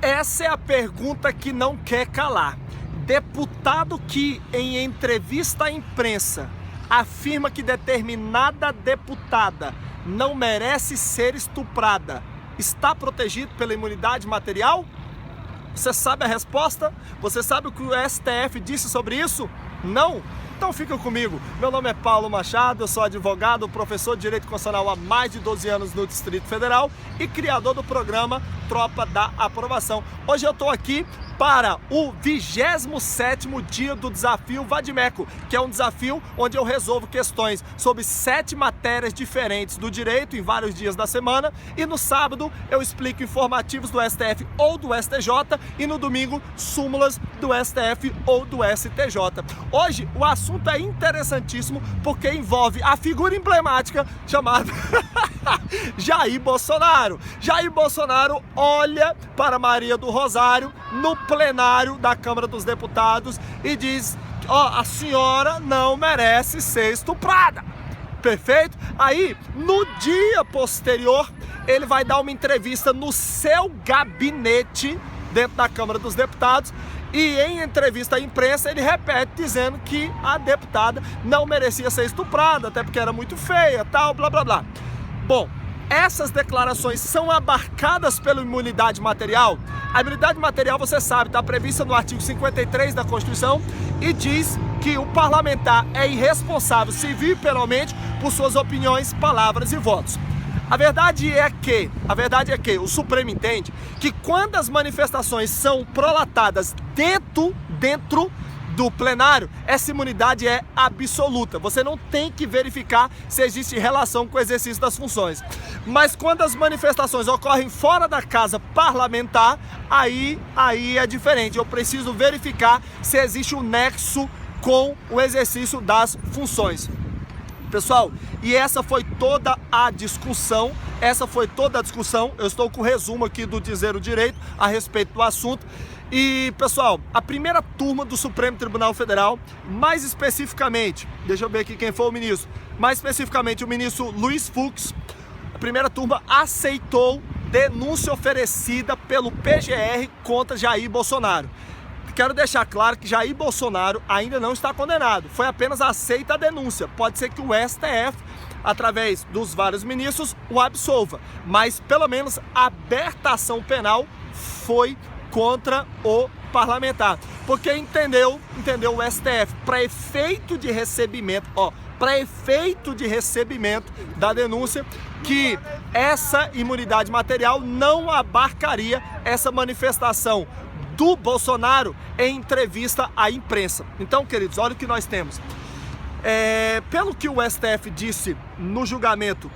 Essa é a pergunta que não quer calar. Deputado que em entrevista à imprensa afirma que determinada deputada não merece ser estuprada, está protegido pela imunidade material? Você sabe a resposta? Você sabe o que o STF disse sobre isso? Não? Então fica comigo. Meu nome é Paulo Machado, eu sou advogado, professor de Direito Constitucional há mais de 12 anos no Distrito Federal e criador do programa Tropa da Aprovação. Hoje eu estou aqui para o 27º dia do Desafio Vadimeco, que é um desafio onde eu resolvo questões sobre 7 matérias diferentes do direito em vários dias da semana, e no sábado eu explico informativos do STF ou do STJ, e no domingo súmulas do STF ou do STJ. Hoje o assunto é interessantíssimo porque envolve a figura emblemática chamada Jair Bolsonaro. Jair Bolsonaro olha para Maria do Rosário no plenário da Câmara dos Deputados e diz: ó, a senhora não merece ser estuprada. Perfeito? Aí, no dia posterior, ele vai dar uma entrevista no seu gabinete dentro da Câmara dos Deputados e em entrevista à imprensa ele repete dizendo que a deputada não merecia ser estuprada, até porque era muito feia, tal, blá blá blá. Bom, essas declarações são abarcadas pela imunidade material? A imunidade material, você sabe, está prevista no artigo 53 da Constituição e diz que o parlamentar é irresponsável civil e penalmente por suas opiniões, palavras e votos. A verdade é que o Supremo entende que quando as manifestações são prolatadas dentro do plenário, essa imunidade é absoluta. Você não tem que verificar se existe relação com o exercício das funções. Mas quando as manifestações ocorrem fora da casa parlamentar, aí é diferente. Eu preciso verificar se existe um nexo com o exercício das funções. Pessoal, e essa foi toda a discussão, eu estou com o resumo aqui do Dizer o Direito a respeito do assunto. E, pessoal, a primeira turma do Supremo Tribunal Federal, mais especificamente, deixa eu ver aqui quem foi o ministro, mais especificamente o ministro Luiz Fux, a primeira turma aceitou denúncia oferecida pelo PGR contra Jair Bolsonaro. Quero deixar claro que Jair Bolsonaro ainda não está condenado, foi apenas aceita a denúncia. Pode ser que o STF, através dos vários ministros, o absolva, mas pelo menos a aberta ação penal foi contra o parlamentar, porque entendeu o STF, para efeito de recebimento, da denúncia, que essa imunidade material não abarcaria essa manifestação do Bolsonaro em entrevista à imprensa. Então, queridos, olha o que nós temos. Pelo que o STF disse no julgamento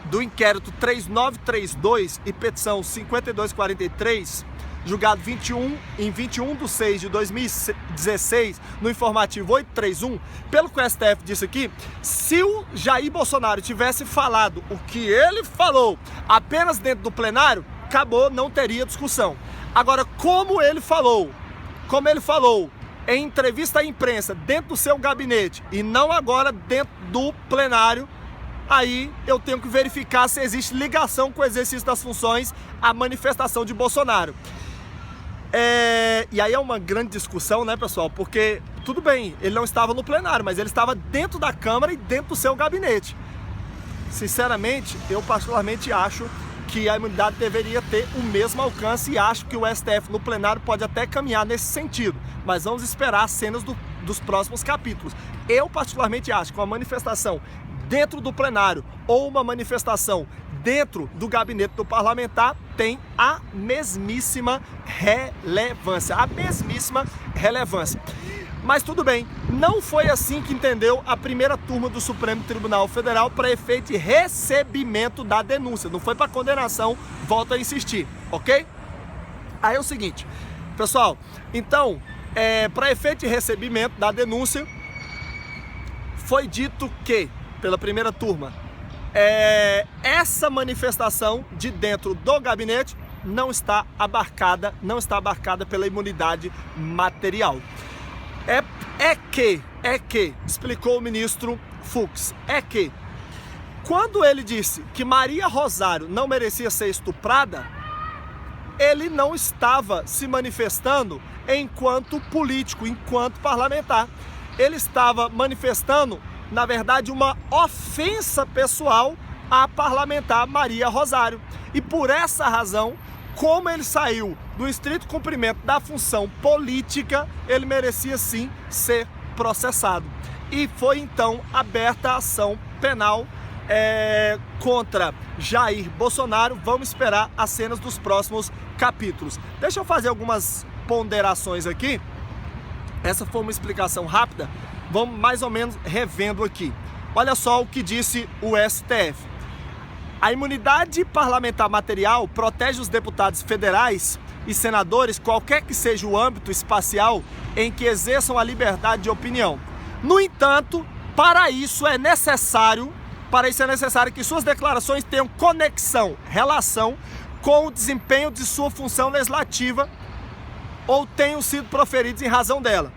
do inquérito 3932 e petição 5243, julgado em 21/6/2016, no informativo 831, pelo que o STF disse aqui, se o Jair Bolsonaro tivesse falado o que ele falou apenas dentro do plenário, acabou, não teria discussão. Agora, como ele falou em entrevista à imprensa dentro do seu gabinete e não agora dentro do plenário, aí eu tenho que verificar se existe ligação com o exercício das funções à manifestação de Bolsonaro. E aí é uma grande discussão, né, pessoal? Porque, tudo bem, ele não estava no plenário, mas ele estava dentro da Câmara e dentro do seu gabinete. Sinceramente, eu particularmente acho que a imunidade deveria ter o mesmo alcance e acho que o STF no plenário pode até caminhar nesse sentido, mas vamos esperar as cenas dos próximos capítulos. Eu particularmente acho que uma manifestação dentro do plenário ou uma manifestação dentro do gabinete do parlamentar tem a mesmíssima relevância. Mas tudo bem, não foi assim que entendeu a primeira turma do Supremo Tribunal Federal para efeito de recebimento da denúncia. Não foi para condenação, volto a insistir, ok? Aí é o seguinte, pessoal, então, para efeito de recebimento da denúncia, foi dito que, pela primeira turma, essa manifestação de dentro do gabinete não está abarcada pela imunidade material. Explicou o ministro Fux, quando ele disse que Maria Rosário não merecia ser estuprada, ele não estava se manifestando enquanto político, enquanto parlamentar. Ele estava manifestando, na verdade, uma ofensa pessoal à parlamentar Maria Rosário. E por essa razão, como ele saiu do estrito cumprimento da função política, ele merecia sim ser processado. E foi então aberta a ação penal contra Jair Bolsonaro. Vamos esperar as cenas dos próximos capítulos. Deixa eu fazer algumas ponderações aqui. Essa foi uma explicação rápida. Vamos mais ou menos revendo aqui. Olha só o que disse o STF. A imunidade parlamentar material protege os deputados federais e senadores, qualquer que seja o âmbito espacial em que exerçam a liberdade de opinião. No entanto, para isso é necessário que suas declarações tenham conexão, relação com o desempenho de sua função legislativa ou tenham sido proferidos em razão dela.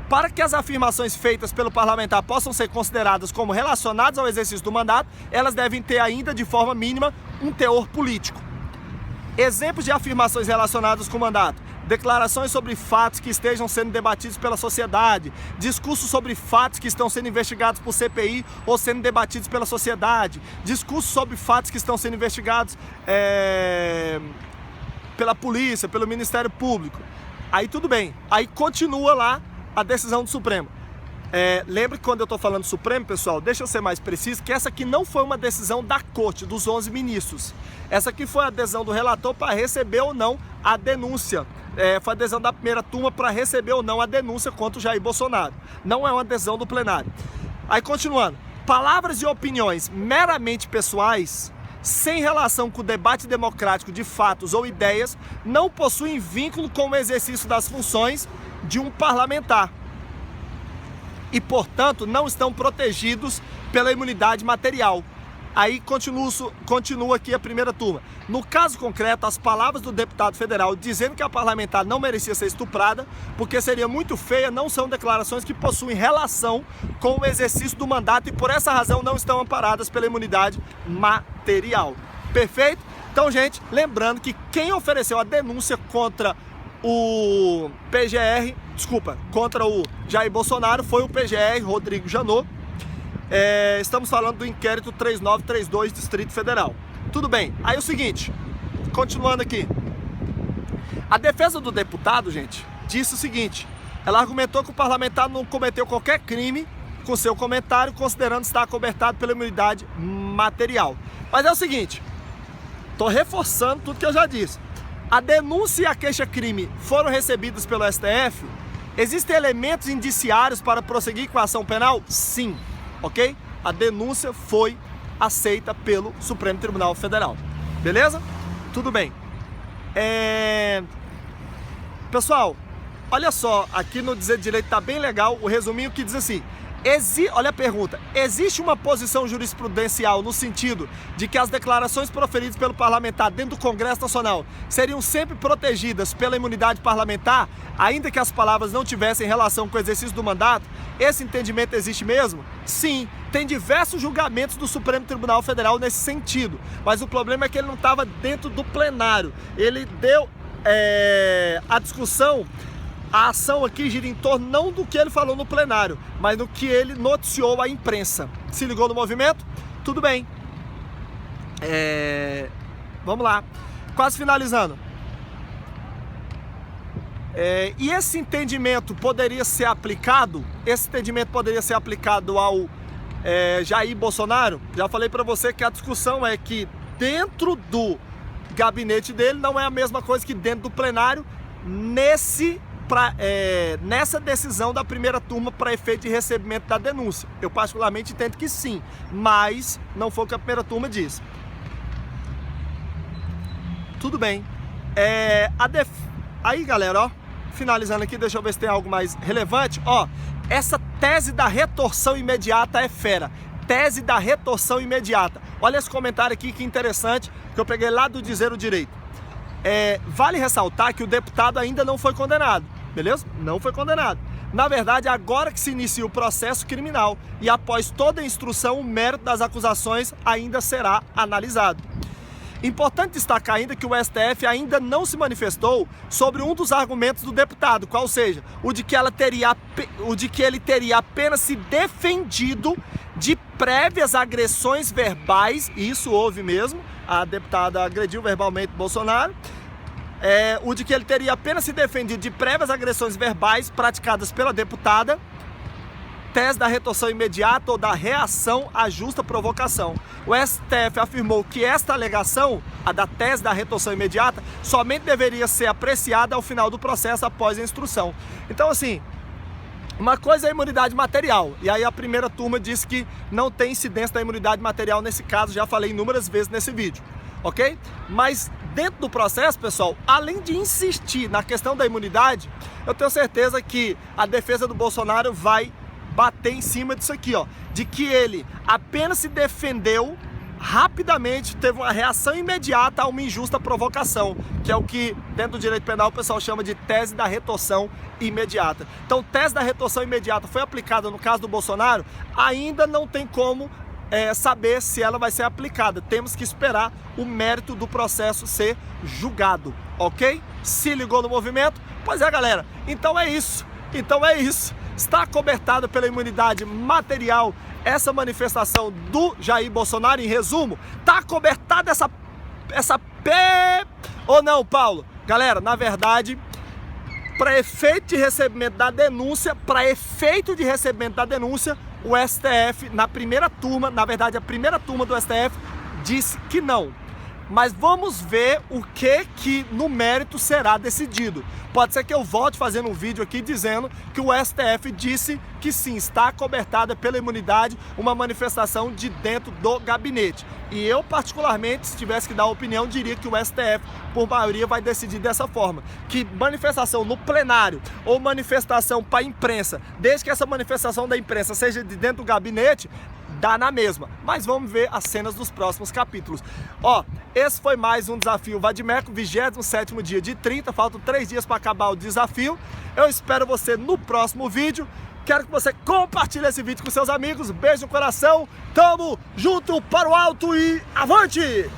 Para que as afirmações feitas pelo parlamentar possam ser consideradas como relacionadas ao exercício do mandato, elas devem ter ainda, de forma mínima, um teor político. Exemplos de afirmações relacionadas com o mandato: declarações sobre fatos que estejam sendo debatidos pela sociedade, discursos sobre fatos que estão sendo investigados por CPI ou sendo debatidos pela sociedade, discursos sobre fatos que estão sendo investigados pela polícia, pelo Ministério Público. Aí tudo bem, aí continua lá a decisão do Supremo. Lembre que quando eu estou falando Supremo, pessoal, deixa eu ser mais preciso, que essa aqui não foi uma decisão da Corte, dos 11 ministros. Essa aqui foi a decisão do relator para receber ou não a denúncia. Foi a decisão da primeira turma para receber ou não a denúncia contra o Jair Bolsonaro. Não é uma decisão do plenário. Aí continuando. Palavras e opiniões meramente pessoais, sem relação com o debate democrático de fatos ou ideias, não possuem vínculo com o exercício das funções de um parlamentar e, portanto, não estão protegidos pela imunidade material. Aí continua aqui a primeira turma. No caso concreto, as palavras do deputado federal dizendo que a parlamentar não merecia ser estuprada porque seria muito feia, não são declarações que possuem relação com o exercício do mandato e, por essa razão, não estão amparadas pela imunidade material. Perfeito? Então, gente, lembrando que quem ofereceu a denúncia contra o contra o Jair Bolsonaro foi o PGR Rodrigo Janot. Estamos falando do inquérito 3932, Distrito Federal. Tudo bem, aí o seguinte, continuando aqui. A defesa do deputado, gente, disse o seguinte: ela argumentou que o parlamentar não cometeu qualquer crime com seu comentário, considerando estar acobertado pela imunidade material. Mas é o seguinte, estou reforçando tudo que eu já disse. A denúncia e a queixa-crime foram recebidas pelo STF? Existem elementos indiciários para prosseguir com a ação penal? Sim, ok? A denúncia foi aceita pelo Supremo Tribunal Federal. Beleza? Tudo bem. Pessoal, olha só, aqui no Dizer Direito tá bem legal o resuminho que diz assim: olha a pergunta: existe uma posição jurisprudencial no sentido de que as declarações proferidas pelo parlamentar dentro do Congresso Nacional seriam sempre protegidas pela imunidade parlamentar, ainda que as palavras não tivessem relação com o exercício do mandato? Esse entendimento existe mesmo? Sim, tem diversos julgamentos do Supremo Tribunal Federal nesse sentido, mas o problema é que ele não estava dentro do plenário. Ele deu a discussão. A ação aqui gira em torno não do que ele falou no plenário, mas do que ele noticiou à imprensa. Se ligou no movimento? Tudo bem. Vamos lá. Quase finalizando. E esse entendimento poderia ser aplicado? Esse entendimento poderia ser aplicado ao Jair Bolsonaro? Já falei para você que a discussão é que dentro do gabinete dele não é a mesma coisa que dentro do plenário nessa decisão da primeira turma para efeito de recebimento da denúncia. Eu particularmente entendo que sim, mas não foi o que a primeira turma disse. Tudo bem. Aí, galera, ó, finalizando aqui, deixa eu ver se tem algo mais relevante. Ó, essa tese da retorção imediata é fera. Tese da retorção imediata. Olha esse comentário aqui que interessante, que eu peguei lá do Dizer o Direito. Vale ressaltar que o deputado ainda não foi condenado, beleza? Não foi condenado. Na verdade, agora que se inicia o processo criminal e após toda a instrução, o mérito das acusações ainda será analisado. Importante destacar ainda que o STF ainda não se manifestou sobre um dos argumentos do deputado, qual seja, o de que ele teria apenas se defendido de prévias agressões verbais, e isso houve mesmo, a deputada agrediu verbalmente Bolsonaro, o de que ele teria apenas se defendido de prévias agressões verbais praticadas pela deputada, tese da retorção imediata ou da reação à justa provocação. O STF afirmou que esta alegação, a da tese da retorção imediata, somente deveria ser apreciada ao final do processo após a instrução. Então, assim, uma coisa é a imunidade material, e aí a primeira turma disse que não tem incidência da imunidade material nesse caso, já falei inúmeras vezes nesse vídeo, ok? Mas dentro do processo, pessoal, além de insistir na questão da imunidade, eu tenho certeza que a defesa do Bolsonaro vai bater em cima disso aqui, ó, de que ele apenas se defendeu rapidamente, teve uma reação imediata a uma injusta provocação, que é o que dentro do direito penal o pessoal chama de tese da retorção imediata. Então, tese da retorção imediata foi aplicada no caso do Bolsonaro, ainda não tem como saber se ela vai ser aplicada. Temos que esperar o mérito do processo ser julgado, ok? Se ligou no movimento? Pois é, galera. Então é isso. Está acobertada pela imunidade material essa manifestação do Jair Bolsonaro, em resumo? Está acobertada essa ou não, Paulo? Galera, na verdade, para efeito de recebimento da denúncia, o STF, na primeira turma, na verdade a primeira turma do STF disse que não. Mas vamos ver o que no mérito será decidido. Pode ser que eu volte fazendo um vídeo aqui dizendo que o STF disse que sim, está acobertada pela imunidade uma manifestação de dentro do gabinete. E eu, particularmente, se tivesse que dar opinião, diria que o STF, por maioria, vai decidir dessa forma. Que manifestação no plenário ou manifestação para a imprensa, desde que essa manifestação da imprensa seja de dentro do gabinete, dá na mesma. Mas vamos ver as cenas dos próximos capítulos. Ó, esse foi mais um Desafio Vadimeco, 27º dia de 30, faltam 3 dias para acabar o desafio. Eu espero você no próximo vídeo. Quero que você compartilhe esse vídeo com seus amigos. Beijo no coração, tamo junto para o alto e avante!